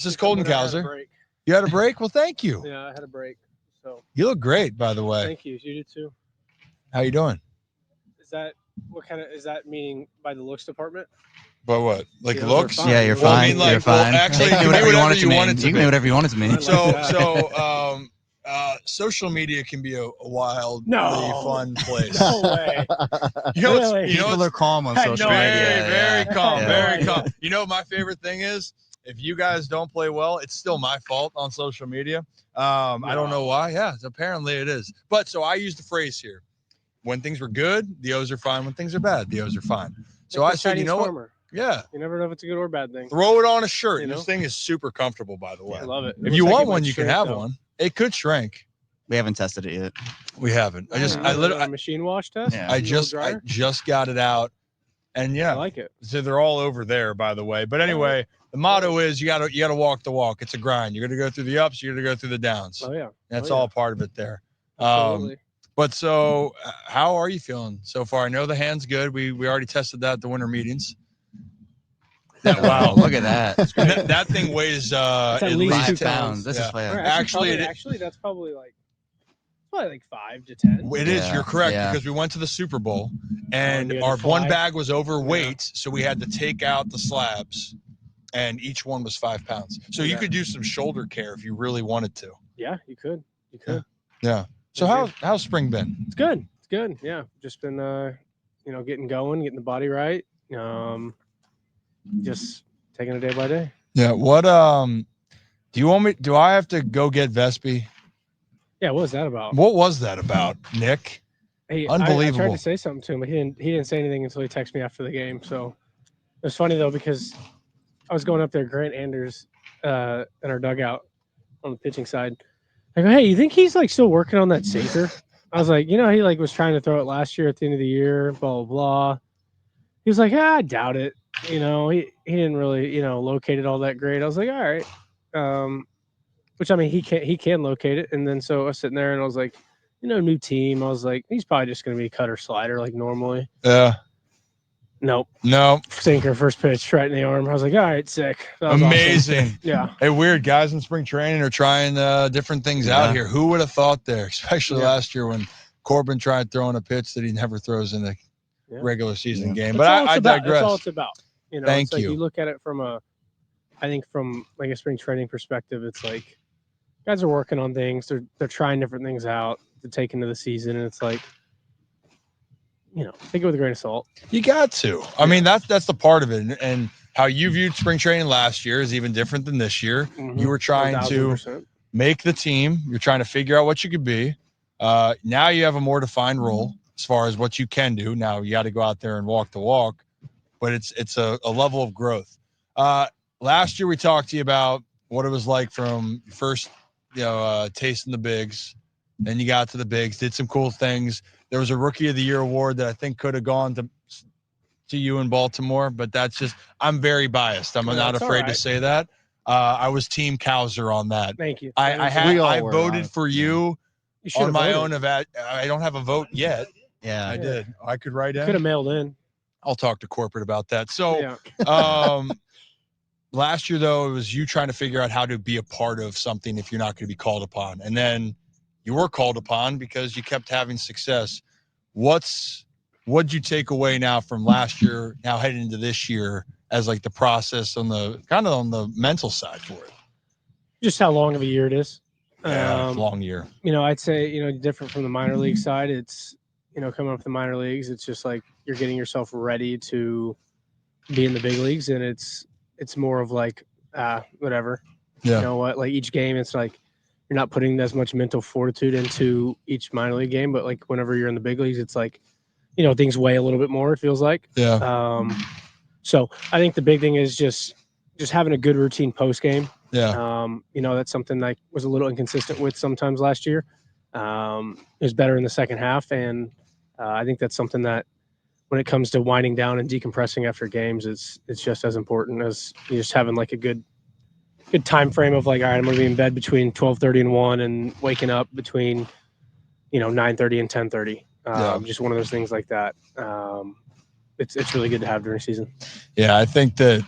This is Colton Cowser. You You had a break? Well, thank you. Yeah, I had a break. So you look great, by the way. Thank you. You do too. How you doing? Is that what kind of is that meaning by the looks department? But what? Like Yeah, looks? Yeah, you're Well, fine. I mean, like, you're fine. actually, you can do whatever you want it to be. You can do whatever you want it to be. Social media can be a wildly No. fun place. No way. Really? People are calm on social media. Very calm. Yeah. Very calm. You know what my favorite thing is? If you guys don't play well, it's still my fault on social media. I don't know why. Yeah, apparently it is. But so I use the phrase here. When things were good, the O's are fine. When things are bad, the O's are fine. So I said, you know what? Yeah. You never know if it's a good or bad thing. Throw it on a shirt. You know? This thing is super comfortable, by the way. I love it. If you want one, you can have one. It could shrink. We haven't tested it yet. We haven't. I literally machine wash test. Yeah. I just got it out, and yeah, I like it. So they're all over there, by the way. But anyway, the motto is you gotta walk the walk. It's a grind. You're gonna go through the ups. You're gonna go through the downs. Oh yeah. That's all part of it there. Absolutely. But so, how are you feeling so far? I know the hand's good. We already tested that at the winter meetings. Yeah, wow, look at that. That thing weighs at least 5 pounds. This is fun. Actually, that's probably like 5 to 10. It is. You're correct because we went to the Super Bowl and our one bag was overweight, so we had to take out the slabs, and each one was 5 pounds. So you could do some shoulder care if you really wanted to. Yeah, you could. You could. Yeah. So how's spring been? It's good. It's good. Yeah, just been getting going, getting the body right. Just taking it day by day. Yeah. What do you want me? Do I have to go get Vespi? Yeah. What was that about? What was that about, Nick? Hey, unbelievable. I tried to say something to him, but he didn't say anything until he texted me after the game. So it was funny though because I was going up there, Grant Anders, in our dugout on the pitching side. I go, hey, you think he's like still working on that sinker? I was like, he like was trying to throw it last year at the end of the year, blah blah blah. He was like, I doubt it. He didn't really, locate it all that great. I was like, all right. Which I mean, he can locate it. And then so I was sitting there and I was like, new team. I was like, he's probably just going to be a cutter slider like normally. Yeah. Nope. No. Sinker, first pitch, right in the arm. I was like, all right, sick. Amazing. Awesome. Yeah. Hey, weird guys in spring training are trying different things out here. Who would have thought there, especially last year when Corbin tried throwing a pitch that he never throws in a regular season game. But I digress. That's all it's about. Thank you. You look at it from a like a spring training perspective. It's like guys are working on things. They're trying different things out to take into the season, and it's like, take it with a grain of salt. You got to. I mean, that's the part of it, and how you viewed spring training last year is even different than this year. Mm-hmm. You were trying 1,000%. to make the team. You're trying to figure out what you could be. Now you have a more defined role as far as what you can do. Now you got to go out there and walk the walk. But it's a level of growth. Last year we talked to you about what it was like from first, tasting the bigs. Then you got to the bigs, did some cool things. There was a Rookie of the Year award that I think could have gone to you in Baltimore, but that's just I'm very biased. I'm not afraid to say that. I was Team Cowser on that. Thank you. I voted for you on my own. I don't have a vote yet. Yeah, I did. I could write in. Could have mailed in. I'll talk to corporate about that. So, last year though, it was you trying to figure out how to be a part of something if you're not going to be called upon, and then you were called upon because you kept having success. What'd you take away now from last year, now heading into this year, as like the process on the mental side for it? Just how long of a year it is. Long year. I'd say different from the minor league side. It's coming up the minor leagues, it's just like you're getting yourself ready to be in the big leagues, and it's more of like whatever. Yeah. You know what? Like each game, it's like you're not putting as much mental fortitude into each minor league game, but like whenever you're in the big leagues, it's like things weigh a little bit more. It feels like. Yeah. So I think the big thing is just having a good routine post game. Yeah. That's something I was a little inconsistent with sometimes last year. It was better in the second half, and I think that's something that when it comes to winding down and decompressing after games, it's just as important as just having like a good time frame of like, all right, I'm going to be in bed between 12:30 and 1 and waking up between, 9:30 and 10:30. Just one of those things like that. It's really good to have during season. Yeah, I think that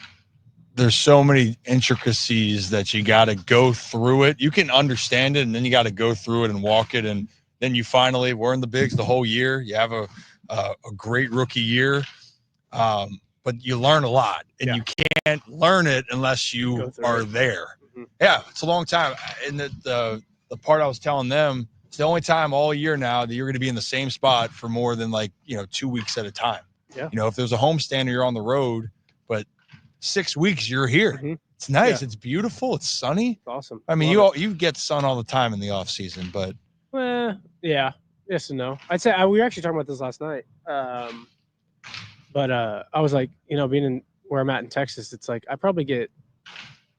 there's so many intricacies that you got to go through it. You can understand it, and then you got to go through it and walk it, and then you finally we're in the bigs the whole year. You have a great rookie year, but you learn a lot, and you can't learn it unless you are there. Mm-hmm. Yeah, it's a long time. And the part I was telling them, it's the only time all year now that you're going to be in the same spot for more than 2 weeks at a time. Yeah. If there's a homestand or you're on the road, but 6 weeks you're here. Mm-hmm. It's nice. Yeah. It's beautiful. It's sunny. It's awesome. I mean, you get sun all the time in the off season, but yeah, yes and no. I'd say we were actually talking about this last night. But I was like, being in where I'm at in Texas, it's like I probably get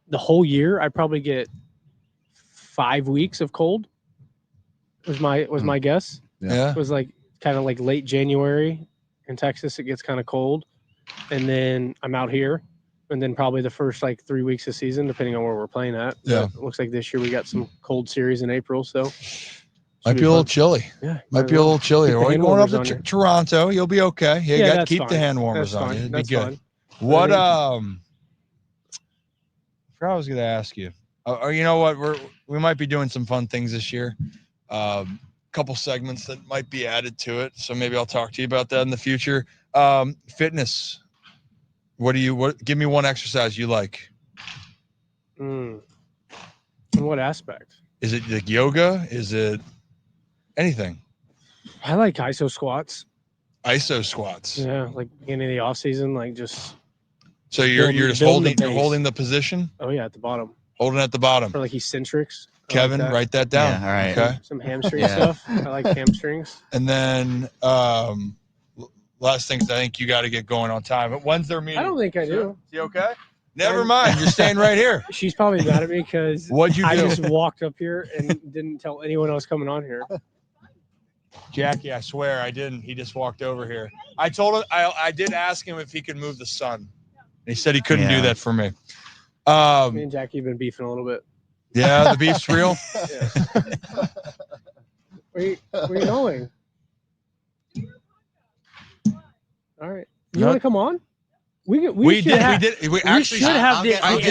the whole year. I probably get 5 weeks of cold. Was my guess. Yeah. It was kind of like late January in Texas. It gets kind of cold, and then I'm out here, and then probably the first 3 weeks of season, depending on where we're playing at. Yeah. But it looks like this year we got some cold series in April, so. Might be a little chilly. Yeah. Might be a little chilly. Or you're going up to Toronto. You'll be okay. You got to keep fine. the hand warmers on you. It'd be good. Fine. What, I forgot I was going to ask you. Or you know what? We might be doing some fun things this year. Couple segments that might be added to it. So maybe I'll talk to you about that in the future. Fitness. Give me one exercise you like. In what aspect? Is it like yoga? Is it anything? I like ISO squats. ISO squats. Yeah, beginning of the off season, just. So you're just holding the position. Oh yeah, at the bottom. Holding at the bottom. For eccentrics. Kevin, write that down. Yeah, all right. Okay. Some hamstring stuff. I like hamstrings. And then last things I think you got to get going on time. But when's their meeting? I don't think I do. Is he okay? Never mind. You're staying right here. She's probably mad at me because What'd you do? I just walked up here and didn't tell anyone else coming on here. Jackie, I swear I didn't. He just walked over here. I told him I did ask him if he could move the sun. And he said he couldn't do that for me. Me and Jackie have been beefing a little bit. Yeah, the beef's real. Yeah. Where are you going? All right. You want to come on? We should have. I'll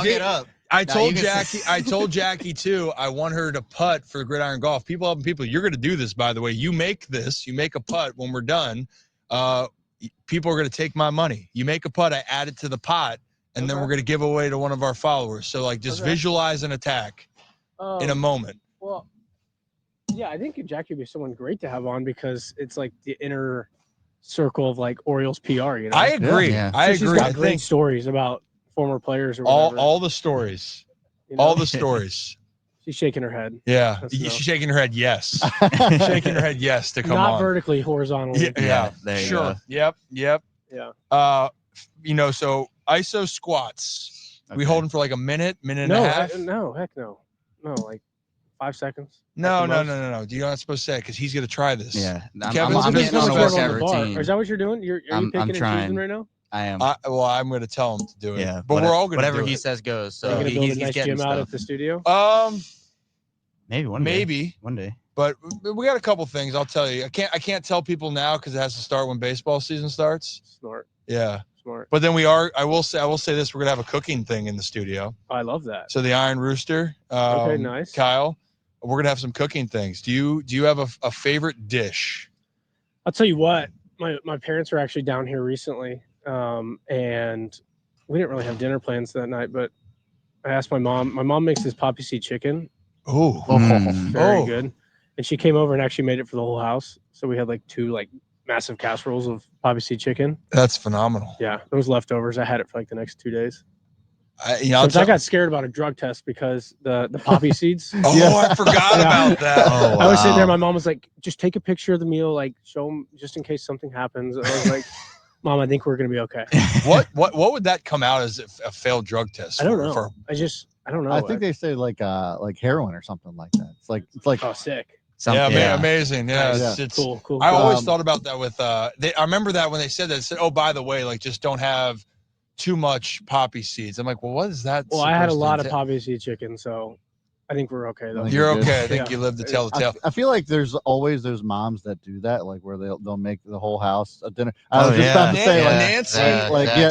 get up. I told Jackie too. I want her to putt for gridiron golf. People, you're going to do this, by the way. You make a putt when we're done. People are going to take my money. You make a putt, I add it to the pot, and then we're going to give away to one of our followers. So just visualize an attack in a moment. Well, yeah, I think Jackie would be someone great to have on because it's the inner circle of Orioles PR. I agree. Yeah. I agree. She's got great stories about former players or whatever. All the stories. All the stories. She's shaking her head. Yeah. She's shaking her head yes. Shaking her head yes to come on. Not vertically, horizontally. Yeah. There you sure. go. Yep. Yeah. So ISO squats. Okay. We hold them for a minute and a half. No, heck no. No, 5 seconds. No. You're not supposed to say it because he's going to try this. Yeah. Kevin, I'm getting on a workout routine. Is that what you're doing? Are you picking and choosing right now? I am. I'm going to tell him to do it. Yeah, but we're all going to do it. Whatever he says goes. So he's he's nice getting gym stuff out at the studio. Maybe one day. But we got a couple things. I'll tell you. I can't tell people now because it has to start when baseball season starts. Smart. Yeah. Smart. But then I will say this. We're gonna have a cooking thing in the studio. I love that. So the Iron Rooster. Okay, nice. Kyle, we're gonna have some cooking things. Do you have a favorite dish? I'll tell you what. My parents were actually down here recently, and we didn't really have dinner plans that night. But I asked my mom. My mom makes this poppy seed chicken. Oh, very good. And she came over and actually made it for the whole house. So we had 2 massive casseroles of poppy seed chicken. That's phenomenal. Yeah, those leftovers. I had it for the next 2 days. I got scared about a drug test because the poppy seeds. I forgot about that. Oh, wow. I was sitting there. My mom was like, "Just take a picture of the meal, show them, just in case something happens." I was like, "Mom, I think we're gonna be okay." What would that come out as a failed drug test? I don't know. I don't know. I think they say like heroin or something like that. It's like oh, sick. Amazing. Yeah, nice. it's cool. I always thought about that with I remember that when they said that. They said, "Oh, by the way, just don't have too much poppy seeds." I'm like, "Well, what is that?" Well, I had a lot of poppy seed chicken, so I think we're okay though. You're okay. I think you live to tell the tale. I feel like there's always those moms that do that, where they'll make the whole house a dinner. I was just about to say, Nancy.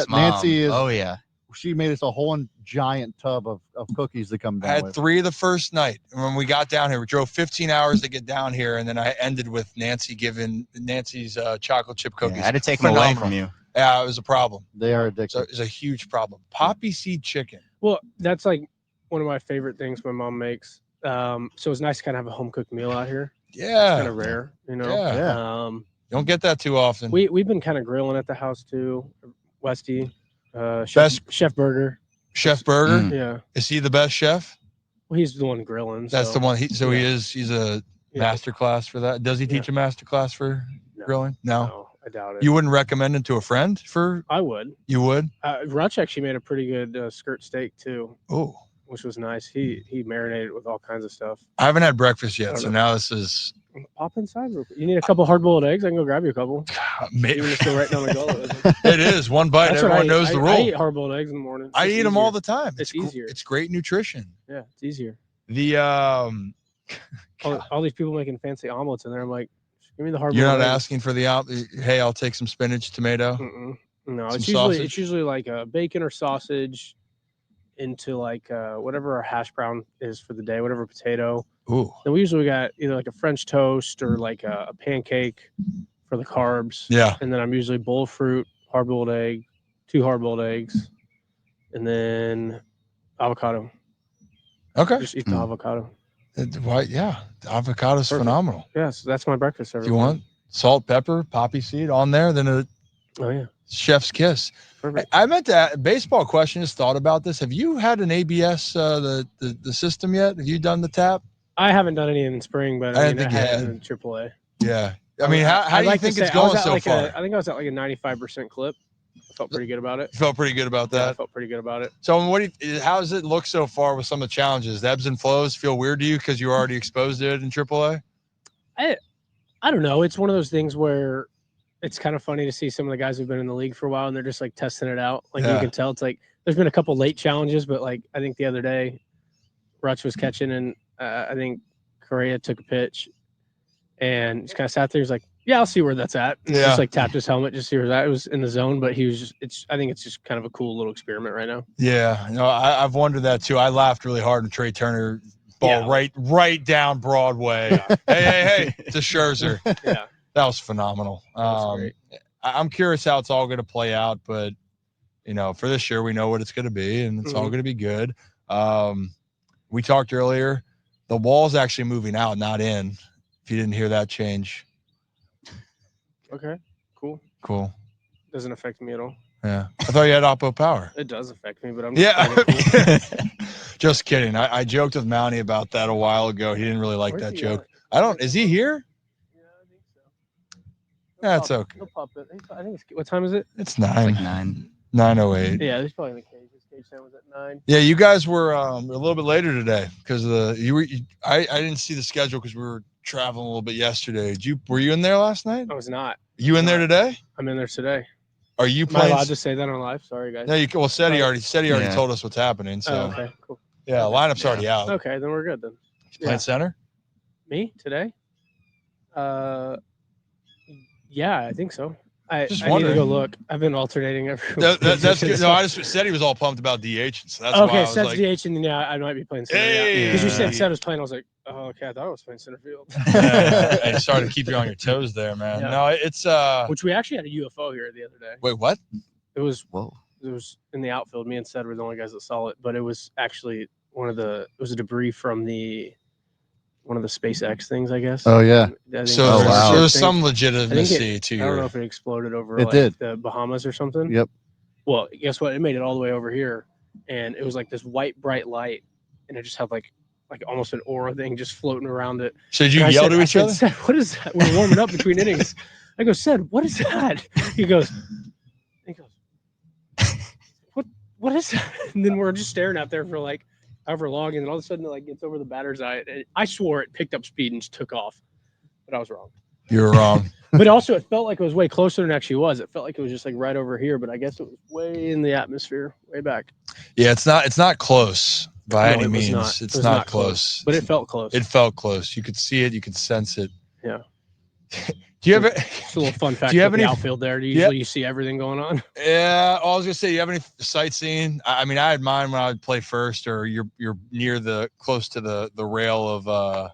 Nancy is. Oh yeah. she made us a whole giant tub of cookies to come I down had with. 3 the first night. And when we got down here, we drove 15 hours to get down here, and then I ended with Nancy giving Nancy's chocolate chip cookies. Yeah, I had to take them away from you. Yeah, it was a problem. They are So addictive. it was a huge problem. Poppy seed chicken. Well, that's like one of my favorite things my mom makes. So it's nice to kind of have a home cooked meal out here. Yeah. It's kind of rare, you know. Yeah. You don't get that too often. We've been kind of grilling at the house too. Westy, Chef Burger. Chef Burger. Yeah. Is he the best chef? Well, he's the one grilling. That's the one. He's a master class for that. Does he teach a master class for grilling? No, I doubt it. You wouldn't recommend it to a friend for? I would. You would? Rutch actually made a pretty good skirt steak too. Oh, which was nice. He marinated with all kinds of stuff. I haven't had breakfast yet, so now this is. Pop inside real quick. You need a couple hard-boiled eggs? I can go grab you a couple. Maybe. Even just go right down the gullet. It is one bite. Everyone knows the rule. I eat hard-boiled eggs in the morning. I eat them all the time. It's easier. It's great nutrition. Yeah, it's easier. The all these people making fancy omelets in there. I'm like, give me the hard-boiled. You're not eggs. asking for the hey, I'll take some spinach, tomato. No, it's usually like a bacon or sausage into like whatever our hash brown is for the day, whatever potato. Ooh. Then we usually got either like a French toast or like a pancake for the carbs. Yeah. And then I'm usually bowl of fruit, hard-boiled egg, 2 hard-boiled eggs, and then avocado. Okay. Just eat the avocado. Why? Yeah, the avocado's phenomenal. Yeah, so that's my breakfast. If you want salt, pepper, poppy seed on there, then chef's kiss. Perfect. I meant to baseball question. Just thought about this. Have you had an ABS the system yet? Have you done the tap? I haven't done any in spring, but I think had it in AAA. Yeah. I mean, how do you think it's going so far? I think I was at like a 95% clip. I felt pretty good about it. You felt pretty good about that? Yeah, I felt pretty good about it. So how does it look so far with some of the challenges? The ebbs and flows feel weird to you because you already exposed it in AAA? I don't know. It's one of those things where it's kind of funny to see some of the guys who've been in the league for a while and they're just like testing it out. Like you can tell it's like there's been a couple late challenges, but like I think the other day Rutch was catching and I think Correa took a pitch and just kind of sat there. He's like, yeah, I'll see where that's at. And just like tapped his helmet, just see where that. It was in the zone, but he was just, I think it's just kind of a cool little experiment right now. Yeah. No, I've wondered that too. I laughed really hard when Trey Turner ball right down Broadway. Hey, to Scherzer. Yeah. That was phenomenal. I'm curious how it's all going to play out, but for this year, we know what it's going to be and it's all going to be good. We talked earlier, the wall's actually moving out, not in. If you didn't hear that change. Okay, cool. Doesn't affect me at all. Yeah. I thought you had Oppo power. It does affect me, but I'm just kidding. I joked with Mountie about that a while ago. He didn't really like that joke. Is he here? Yeah, I think so. That's okay. He'll pop it. I think what time is it? It's 9. It's like 9. 9:08. Yeah, he's probably in the cage. His cage time was at 9. Yeah, you guys were a little bit later today because I didn't see the schedule because we were traveling a little bit yesterday. Were you in there last night? I was not. You in there today? I'm in there today. Are you Am I playing? allowed to say that on live? Sorry, guys. No, he already told us what's happening. So okay, cool. Yeah, lineup's already out. Okay, then we're good then. You playing center? Me today? Yeah, I think so. I need to go look. I've been alternating every. That's good. No, I just said he was all pumped about DH, so that's why I was like, DH, and yeah, I might be playing center. Because you said Seth was playing, I was like, oh, okay, I thought I was playing center field. I started to keep you on your toes there, man. Yeah. No, it's which we actually had a UFO here the other day. Wait, what? It was in the outfield. Me and Seth were the only guys that saw it, but it was actually it was a debris from one of the SpaceX things, I guess. Oh yeah. So there's some legitimacy to I don't know if it exploded over the Bahamas or something. Yep. Well, guess what? It made it all the way over here, and it was like this white bright light, and it just had like almost an aura thing just floating around it. So did you yell to each other? Seth, what is that? We're warming up between innings. I go, Seth, what is that? He goes, what is that? And then we're just staring out there for like however long, and then all of a sudden it like gets over the batter's eye. And I swore it picked up speed and just took off, but I was wrong. You were wrong. But also it felt like it was way closer than it actually was. It felt like it was just like right over here, but I guess it was way in the atmosphere, way back. Yeah, it's not close by any means. It's It's not close. But it felt close. It felt close. You could see it. You could sense it. Yeah. Do you have it? Just a little fun fact Do you have about the any? outfield there. Usually you see everything going on. Yeah, I was gonna say, you have any sightseeing? I mean, I had mine when I would play first, or you're near close to the rail of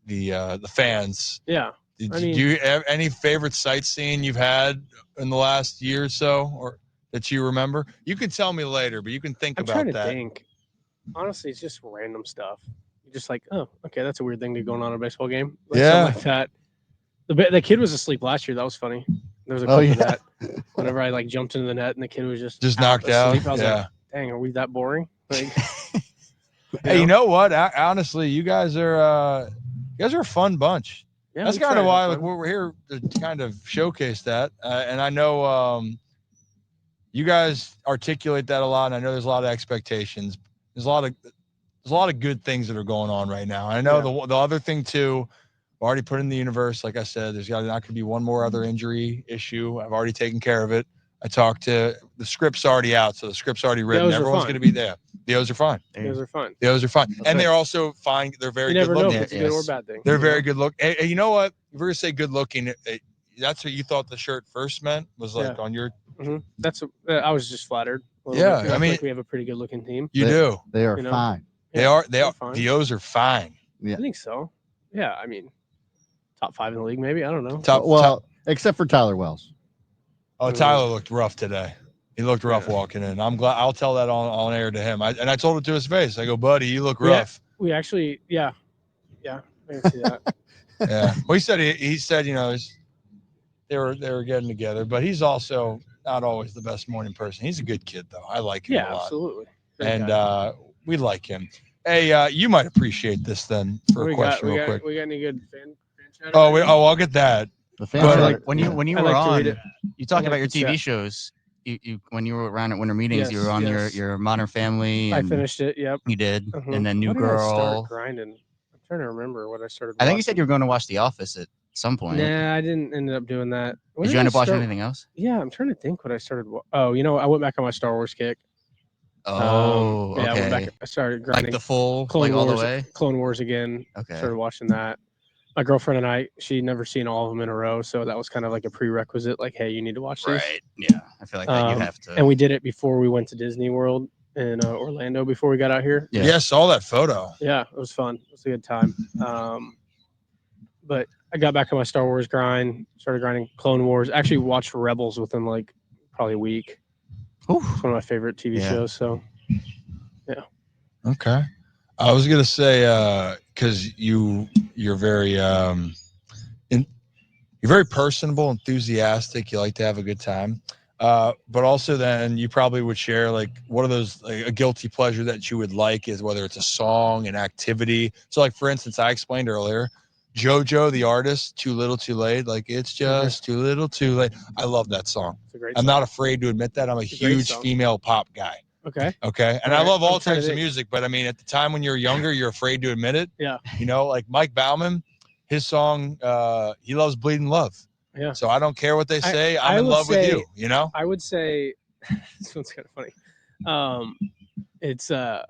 the fans. Yeah. Do I mean- you have any favorite sightseeing you've had in the last year or so, or that you remember? You can tell me later, but you can think I'm about trying to that. think. Honestly, it's just random stuff. You're just like, oh, okay, that's a weird thing to going on in a baseball game. Like, Yeah. something like that. The kid was asleep last year. That was funny. There was a Oh, clip of yeah. that. Whenever I like jumped into the net and the kid was just Knocked out. asleep. I was Yeah. like, dang, are we that boring? Like, Hey, you know what? Honestly, you guys are a fun bunch. yeah, That's we try kind of to why have like fun. we're here to kind of showcase that. And I know you guys articulate that a lot. And I know there's a lot of expectations. There's a lot of good things that are going on right now. And I know the other thing too. I've already put in the universe. Like I said, there's not going to be one more other injury issue. I've already taken care of it. I talked to the script's already out, so the script's already written. Everyone's going to be there. The O's are fine. Those are fun. The O's are fine, That's and right. they're also fine. They're very You good never know looking. if it's a good or bad thing. They're you very know? good look. Hey, you know what? If we're gonna say good looking, that's what you thought the shirt first meant, was like on your. That's. I was just flattered. A little Yeah, bit, 'cause I feel mean, like we have a pretty good looking team. You do. They are You know? fine. They Yeah, are. they're fine. The O's are fine. Yeah. I think so. Yeah, I mean, top 5 in the league, maybe. I don't know. Well, except for Tyler Wells. Oh, Tyler looked rough today. He looked rough walking in. I'm glad. I'll tell that on air to him. I told it to his face. I go, buddy, you look rough. We actually, yeah, I can see that. Yeah. Well, he said, they were getting together, but he's also not always the best morning person. He's a good kid though. I like him a lot. Absolutely. And we like him. Hey, you might appreciate this then for a question real quick. We got any good fan chatter? I'll get that. The fans But, are- when you I were like to read on, it. you talked I about like your the TV chat. shows. You when you were around at winter meetings, you were on Yes. your Modern Family. I And finished it. Yep. You did, and then New What did I start Girl. grinding. I'm trying to remember what I started. I think you watching. said you were going to watch The Office at some point. Nah, I didn't end up doing that. What Did you end up watching start- anything else? Yeah, I'm trying to think what I started. Oh, I went back on my Star Wars kick. Oh, Yeah, I went okay. back. I started grinding Like the full, Clone like all Wars, the way. Clone Wars again. Okay. Started watching that. My girlfriend and I, she'd never seen all of them in a row, so that was kind of like a prerequisite. Like, hey, you need to watch these. Right. Yeah. I feel like that you have to. And we did it before we went to Disney World in Orlando before we got out here. Yeah. Yeah, I saw that photo. Yeah, it was fun. It was a good time. But I got back on my Star Wars grind, started grinding Clone Wars. Actually watched Rebels within like probably a week. Ooh. It's one of my favorite TV shows. So Okay. I was gonna say because you're very you're very personable, enthusiastic. You like to have a good time, but also then you probably would share like what are those like, a guilty pleasure that you would like is whether it's a song, an activity. So like for instance, I explained earlier, JoJo the artist, Too Little Too Late. Like it's just too little too late. I love that song. it's a great I'm song. not afraid to admit that. I'm a It's a great huge song. female pop guy. Okay. Okay. And All I right. love all I'm trying to types of think. music, but I mean, at the time when you're younger, you're afraid to admit it. Yeah. Like Mike Bauman, his song, he loves Bleeding Love. Yeah. So I don't care what they say. I'm I in would love with say- you, I would say this one's kind of funny. It's I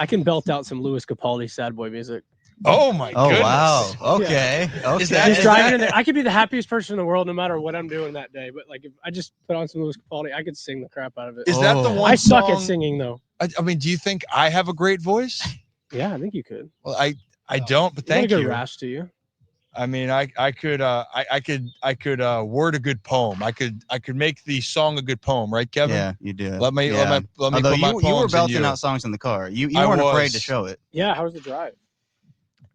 can belt out some Louis Capaldi sad boy music. Oh my Oh goodness. wow. Okay. Okay. Is that- Just driving in there, I could be the happiest person in the world no matter what I'm doing that day. But like if I just put on some Louis Capaldi, I could sing the crap out of it. Is that the Oh. one I suck at song- singing though. I mean, do you think I have a great voice? Yeah, I think you could. Well, I don't, but You got thank a good you. rasp to you. I mean, I could word a good poem. I could make the song a good poem, right, Kevin? Yeah, you do. Let me Yeah. let me Although put my you were poems in belting you. out songs in the car. You I weren't afraid was. to show it. Yeah, how was the drive?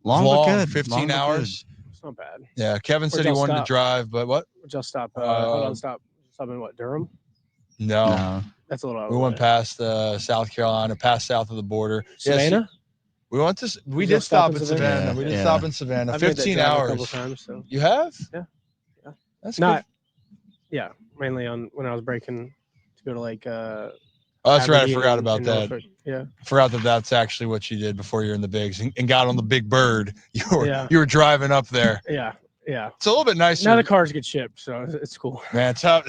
Long, Long, but good. 15 Long but hours. It's not bad. Yeah, Kevin said Where'd he y'all wanted to stop? drive, but what? We'll just stop. Hold on, stop. Stop in what? Durham? No. Good. No. That's a little. We went past South Carolina, past south of the border. Savannah. We went to. We Did y'all did stop in in Savannah? Savannah. Yeah, We did yeah. stop in Savannah. I've made that 15 drive hours. a couple times. So You have? Yeah. That's not. good. Yeah, mainly on when I was breaking to go to like. Oh, that's right. I Aberdeen forgot and- about and that. Norfolk. Yeah. I forgot that that's actually what you did before you're in the bigs and got on the big bird. You Yeah. were driving up there. Yeah. It's a little bit nicer. Now the cars get shipped, so it's cool. Man, tough.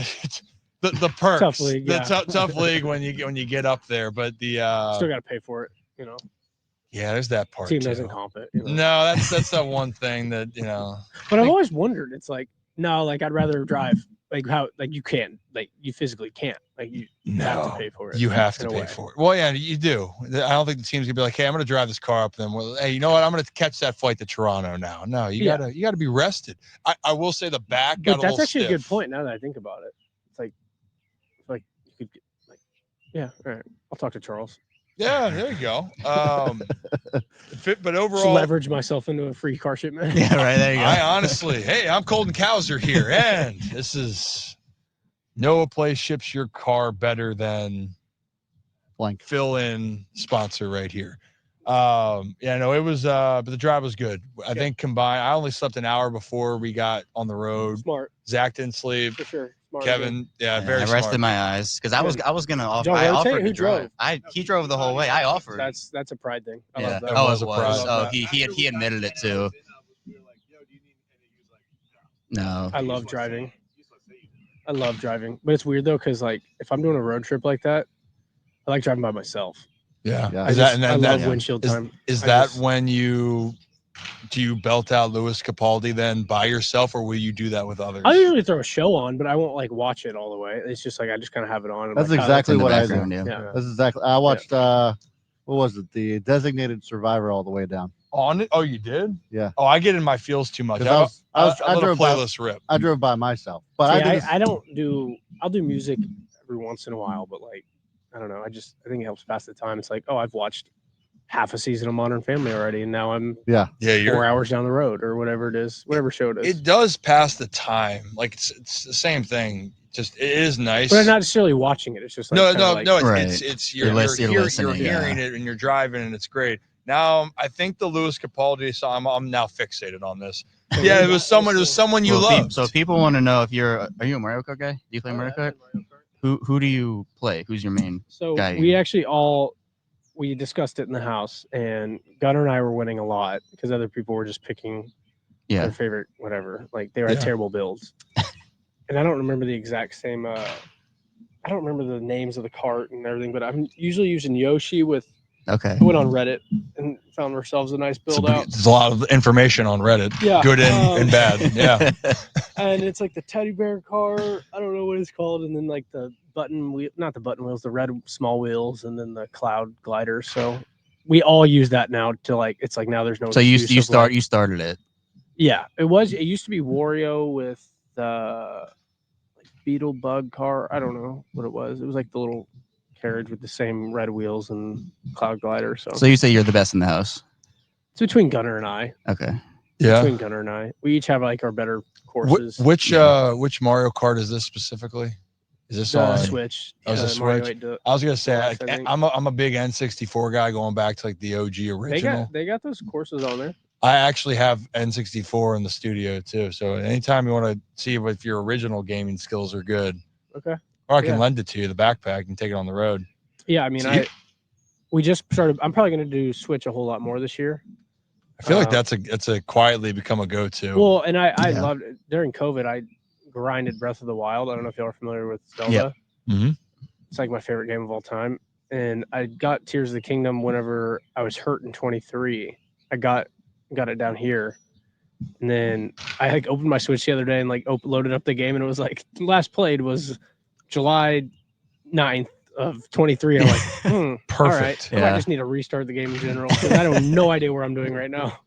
The perks. Tough league, The yeah. tough league when you get up there, but the Still got to pay for it, you know. Yeah, there's that part Team too. doesn't comp it. You know? No, that's that one thing that But I've always wondered. It's like no, like I'd rather drive. Like how like you can't like you physically can't like you have to pay for it. You have to in a pay way. for it. Well, yeah, you do. I don't think the team's gonna be like, hey, I'm gonna drive this car up. Then, well, hey, you know what? I'm gonna catch that flight to Toronto now. No, you gotta be rested. I will say the back got But a that's little actually stiff. a good point. Now that I think about it, it's like you could get like yeah. All right, I'll talk to Charles. Yeah, there you go. But Just overall, leverage myself into a free car shipment. Yeah, right there you go. I honestly, hey, I'm Colton Cowser here, and this is no place ships your car better than Blank. fill in sponsor right here. Yeah, no, it was but the drive was good. I think combined, I only slept an hour before we got on the road. Smart Zach didn't sleep. for sure. Smart Kevin, yeah, very I rested smart. my eyes because I was gonna offer. Did y'all I rotate? offered Who to drive. drove? He drove the whole way. I offered. That's a pride thing. I yeah. love that. It Oh, was it a was. pride. Oh, he admitted it too. No. I love driving. I love driving, but it's weird though because like if I'm doing a road trip like that, I like driving by myself. Yeah. Yeah. I love windshield time. Is that when do you belt out Louis Capaldi then by yourself, or will you do that with others? I usually throw a show on, but I won't like watch it all the way. It's just like I just kind of have it on. I'm That's like, exactly in the what I do. background, yeah. Yeah. That's exactly. I watched. What was it? The Designated Survivor all the way down. On it? Oh, you did? Yeah. Oh, I get in my feels too much. 'Cause I let a drove by- playlist rip. I drove by myself, but See, I did. I don't do. I'll do music every once in a while, but like I don't know. I think it helps pass the time. It's like I've watched half a season of Modern Family already, and now I'm Yeah, 4 hours down the road or whatever it is, whatever show it is. It does pass the time. Like it's the same thing. Just it is nice. But I'm not necessarily watching it. It's just like no. Right. It's You're listening, you're hearing it and you're driving and it's great. Now I think the Louis Capaldi song. I'm now fixated on this. Yeah, it was someone you loved. So people want to know if are you a Mario Kart guy? Do you play Mario Kart? Who do you play? Who's your main guy? We actually we discussed it in the house, and Gunnar and I were winning a lot because other people were just picking their favorite whatever. Like they were terrible builds. And I don't remember the exact same. I don't remember the names of the cart and everything, but I'm usually using Yoshi with. Okay. I went on Reddit and found ourselves a nice build out. There's a lot of information on Reddit. Yeah, good and bad. Yeah. And it's like the teddy bear car. I don't know what it's called, and then like the not the button wheels, the red small wheels, and then the cloud glider. So we all use that now to like. It's like now there's no. So you started it. Yeah, it used to be Wario with the like Beetle Bug car. I don't know what it was. It was like the little carriage with the same red wheels and cloud glider. So you say you're the best in the house? It's between Gunnar and I. Okay. Yeah. Between Gunnar and I, we each have like our better courses. Which Mario Kart is this specifically? Is this on Switch? Oh, it's a Switch. I was gonna say I'm a big N64 guy going back to like the OG original. They got those courses on there. I actually have N64 in the studio too. So anytime you want to see if your original gaming skills are good, okay, or I can lend it to you, the backpack, and take it on the road. Yeah, I mean, we just started. I'm probably gonna do Switch a whole lot more this year. I feel like that's a quietly become a go-to. Well, and I loved it. During COVID. I grinded Breath of the Wild. I don't know if y'all are familiar with Zelda. Yep. Mm-hmm. It's like my favorite game of all time. And I got Tears of the Kingdom whenever I was hurt in 23. I got it down here. And then I like opened my Switch the other day and like loaded up the game, and it was like last played was July 9th of 23. I'm like, perfect. All right. I might just need to restart the game in general because I have no idea where I'm doing right now.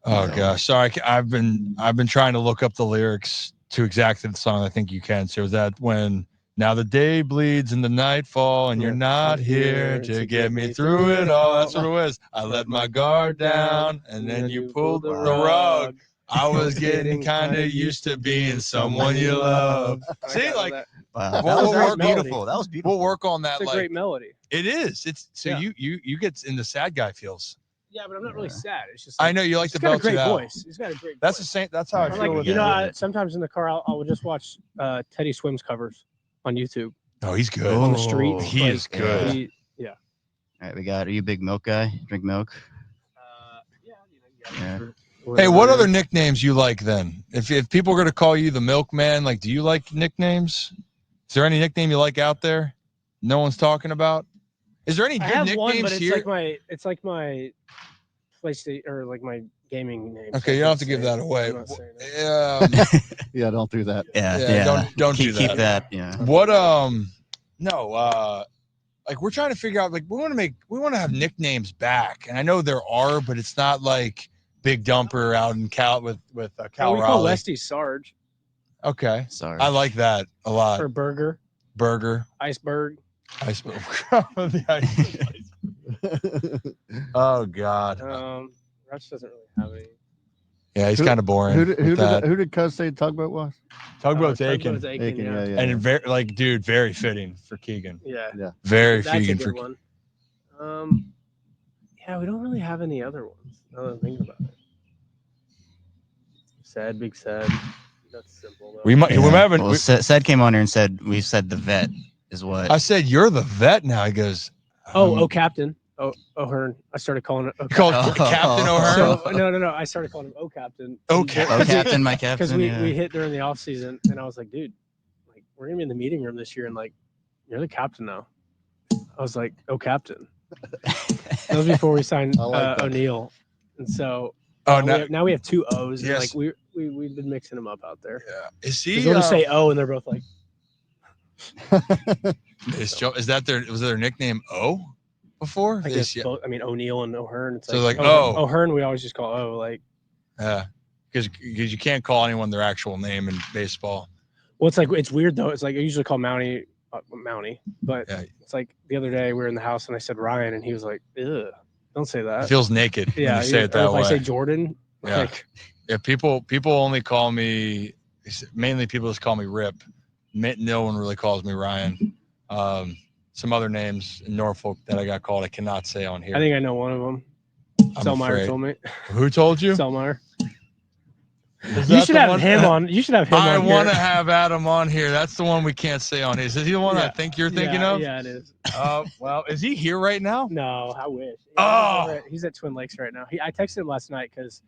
Oh gosh, sorry. I've been trying to look up the lyrics to exactly the song. I think you can. So is that when now the day bleeds into nightfall and you're not here to get me through it all? That's what it was. I let my guard down and then you pulled the rug. I was getting kind of used to being someone you love. See, like wow, that was beautiful. That was beautiful. We'll work on that. It's a great melody. It is. It's so you get into sad guy feels. Yeah, but I'm not really sad. It's just like, I know you like the belt. He's got a great out. voice. He's got a great. That's voice. the same. That's how I feel. Like, sometimes in the car, I'll just watch Teddy Swims covers on YouTube. Oh, he's good on the street. He is good. Yeah. All right, we got. Are you a big milk guy? Drink milk? Yeah. Hey, what other nicknames you like then? If people are gonna call you the milkman, like, do you like nicknames? Is there any nickname you like out there? No one's talking about. Is there any I good have nicknames one, but here? it's like my PlayStation or like my gaming name. so Okay, I you don't have can't to give say that it. away. I'm not saying it. Yeah, don't do that. Yeah, don't do keep that. Yeah. What no, like we're trying to figure out, like we want to have nicknames back, and I know there are, but it's not like Big Dumper out in Cal with Cal we call Raleigh. Westy Sarge Okay, Sorry. I like that a lot. or Burger, Iceberg. Iceberg. The iceberg. Oh God. Rush doesn't really have any. Yeah, he's kind of boring. Who did Cuz say Tugboat was? Tugboat's Aiken. Tugboat's Aiken, yeah. And very, like, dude, very fitting for Keegan. Yeah. Very That's a fitting good for. one. Yeah, we don't really have any other ones. Now that I'm thinking about it. Sad, big sad. That's simple though. We might. Yeah. We haven't. Well, Sed came on here and said we said the vet is what. I said you're the vet now. He goes. Captain. O'Hearn. I started calling it. You called Captain O'Hearn. So, no. I started calling him Captain. Captain, my captain. Because we hit during the off season, and I was like, dude, like we're gonna be in the meeting room this year, and like you're the captain now. I was like, Captain. That was before we signed O'Neal, and so now we have two O's. And Yes. like we've been mixing them up out there. Yeah. Is he? They'll just say O, and they're both like. Is that their nickname? O? Before? I guess both. I mean, O'Neal and O'Hearn. It's So like O'Hearn. We always just call O. Like. Yeah. Because you can't call anyone their actual name in baseball. Well, it's weird though. It's like I usually call Mountie, but it's like the other day we were in the house and I said Ryan and he was like, "Ugh, don't say that." It feels naked. Yeah, when you say it that way. If I say Jordan, yeah, people only call me. Mainly, people just call me Rip. No one really calls me Ryan. Some other names in Norfolk that I got called, I cannot say on here. I think I know one of them. Selmeyer told me. Who told you? Selmeyer. You should have him on. You should have him on. I want to have Adam on here. That's the one we can't say on here. Is he the one I think you're thinking of? Yeah, it is. Well, is he here right now? No, I wish. Yeah, he's at Twin Lakes right now. I texted him last night because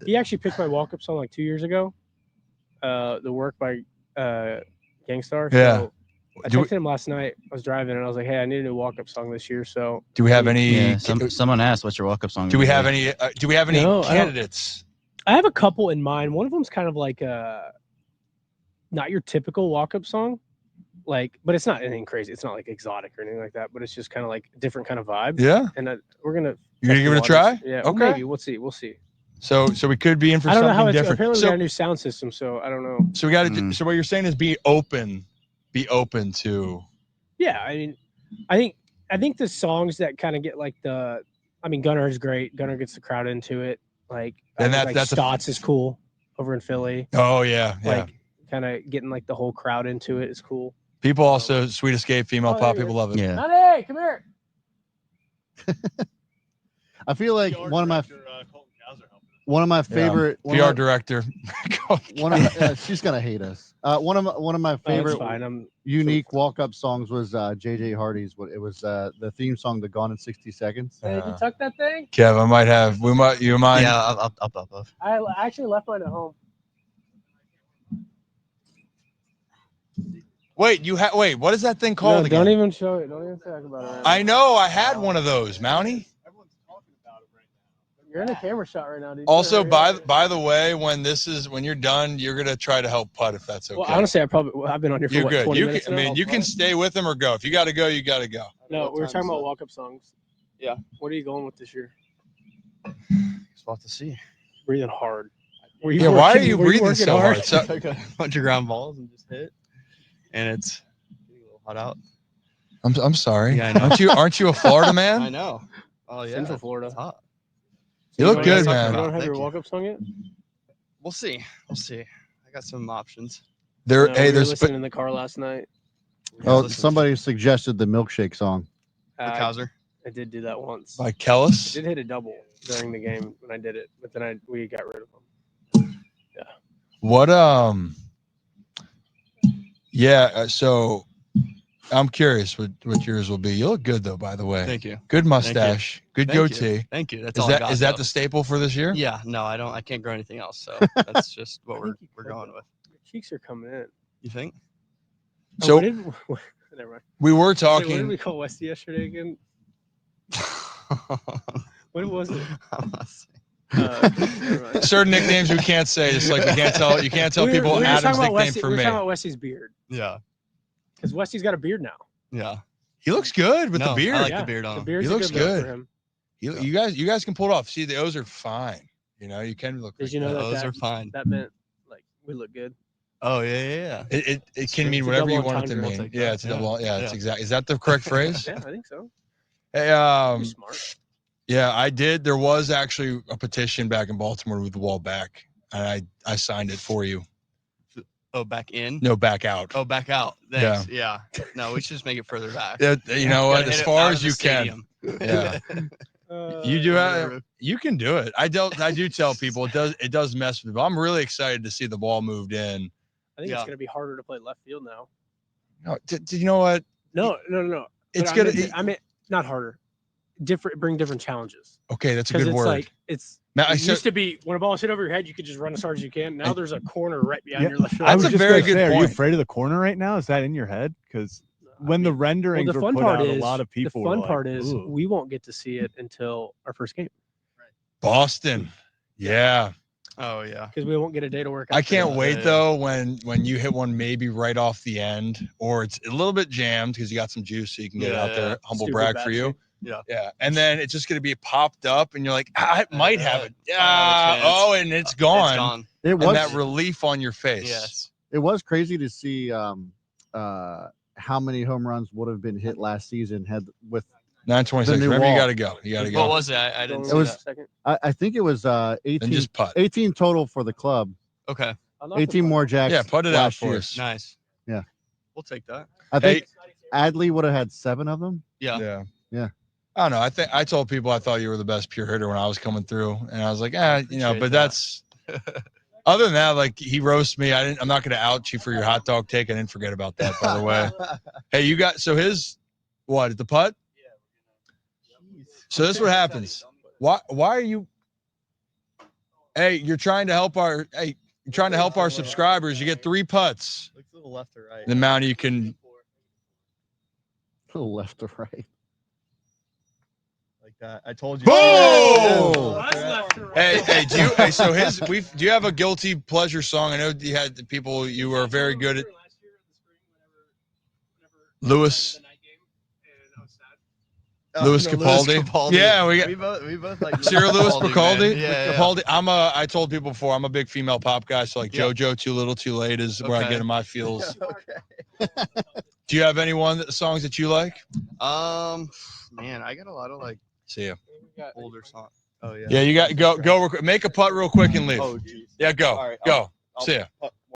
he actually picked my walk-up song like 2 years ago. The Work by Gangstar. Yeah. So I texted him last night. I was driving and I was like, "Hey, I need a new walk-up song this year." So do we have any? Yeah, someone asked, "What's your walk-up song?" Do we have any? Do we have any candidates? I have a couple in mind. One of them's kind of like not your typical walk-up song, but it's not anything crazy. It's not like exotic or anything like that. But it's just kind of like a different kind of vibe. Yeah. And we're gonna. You're gonna give it a try? Yeah. Okay. Maybe we'll see. So we could be in for I don't know something how it's different. apparently we got a new sound system, so I don't know. So we got to. So what you're saying is be open to. Yeah, I mean, I think the songs that kind of get like Gunnar is great. Gunnar gets the crowd into it. And that's Stotts is cool over in Philly. Oh yeah. Like kind of getting like the whole crowd into it is cool. People also Sweet Escape, female pop. People love it. Yeah. Hey, come here. I feel like one of my favorite PR director. She's gonna hate us. One of my favorite unique walk-up songs was JJ Hardy's. It was the theme song, "The Gone in 60 Seconds." Hey, did you tuck that thing? Kev, I might have. You mind? Yeah, up. I actually left mine at home. Wait, what is that thing called again? Don't even show it. Don't even talk about it. Right I know. I had one of those, Mountie. You're in a camera shot right now, dude. Also, by the way, when you're done, you're gonna try to help putt if that's okay. Well, honestly, I've been on here for 20 minutes. You can stay with him or go. If you got to go, you got to go. No, we were talking about walk-up songs. Yeah. What are you going with this year? Just about to see. Breathing hard. Why are you breathing so hard? Took a bunch of ground balls and just hit, and it's getting a little hot out. I'm sorry. Yeah, I know. Aren't you a Florida man? I know. Oh yeah, Central Florida. It's hot. You look good, man. You don't have your walk-up song yet? We'll see. I got some options. There's listening in the car last night. Oh, somebody suggested the Milkshake song. Cowser. I did do that once. by Kellis. I did hit a double during the game when I did it, but then we got rid of him. Yeah. What Yeah. So I'm curious what yours will be. You look good though, by the way. Thank you. Good mustache. Good goatee. Thank you. That's Is that the staple for this year? Yeah. No, I can't grow anything else. So that's just what we're going with. Your cheeks are coming in. You think? So never mind. we were What did talking. we call Westy yesterday again? What was it? I'm not saying. Certain nicknames we can't say, just like you can't tell people Adam's nickname for me. We're talking about Wesley's beard. Yeah. Because Wesley's got a beard now. Yeah. He looks good with the beard. I like the beard on him. He looks good. For him. You guys can pull it off. See, the O's are fine. You know, you can look. Did you know that O's are fine? That meant like we look good. Oh yeah. It can mean whatever you want it to mean. Yeah, it's a double. Yeah, it's exactly. Is that the correct phrase? Yeah, I think so. Hey, you're smart. Yeah, I did. There was actually a petition back in Baltimore with the wall back, and I signed it for you. Oh, back in? No, back out. Oh, back out. Thanks. Yeah. No, we should just make it further back. You know what? As far as you can. Yeah. You do have. You can do it. I do tell people it does mess with people. I'm really excited to see the ball moved in. I think it's going to be harder to play left field now. No, you know what? No. It's gonna. I mean, not harder. Bring different challenges. Okay, that's a good word. Like it used to be when a ball hit over your head, you could just run as hard as you can. Now there's a corner right behind your left shoulder. That's a very good point. Are you afraid of the corner right now? Is that in your head? Because when the renderings were put out, a lot of people. The fun part is we won't get to see it until our first game. Boston. Yeah. Oh yeah. Because we won't get a day to work. I can't wait though when you hit one maybe right off the end, or it's a little bit jammed because you got some juice, so you can get it out there. Humble brag for you. Yeah. And then it's just going to be popped up, and you're like, it might have it. And it's gone. It's gone. It was and that relief on your face. Yes. It was crazy to see how many home runs would have been hit last season had with 926. Remember, you got to go. You got to go. What was it? I didn't. It was. I think it was 18. Just putt. 18 total for the club. Okay. 18 more jacks. Yeah, put it out for us. Nice. Yeah. We'll take that. I think Adley would have had 7 of them. Yeah. I don't know. I told people I thought you were the best pure hitter when I was coming through, and I was like, but that's. Other than that, like he roasts me. I'm not going to out you for your hot dog take. I didn't forget about that, by the way. Hey, you got his what at the putt? So this is what happens. Why are you? Hey, you're trying to help our subscribers. You get 3 putts. Look to the left or right. The amount you can. To the left or right. Like that. I told you. Oh! Hey, do you have a guilty pleasure song? I know you had the people you were very good at. Lewis. Louis Capaldi. Yeah, we both like Sarah Lewis Capaldi. Yeah. Capaldi. I told people before, I'm a big female pop guy, so like JoJo, Too Little, Too Late is where I get in my feels. Okay. Do you have songs that you like? Man, I got a lot of like. See ya. Older songs. Oh yeah. Yeah, you got go. Make a putt real quick and leave. Oh geez. Yeah, go. All right, Go. See ya.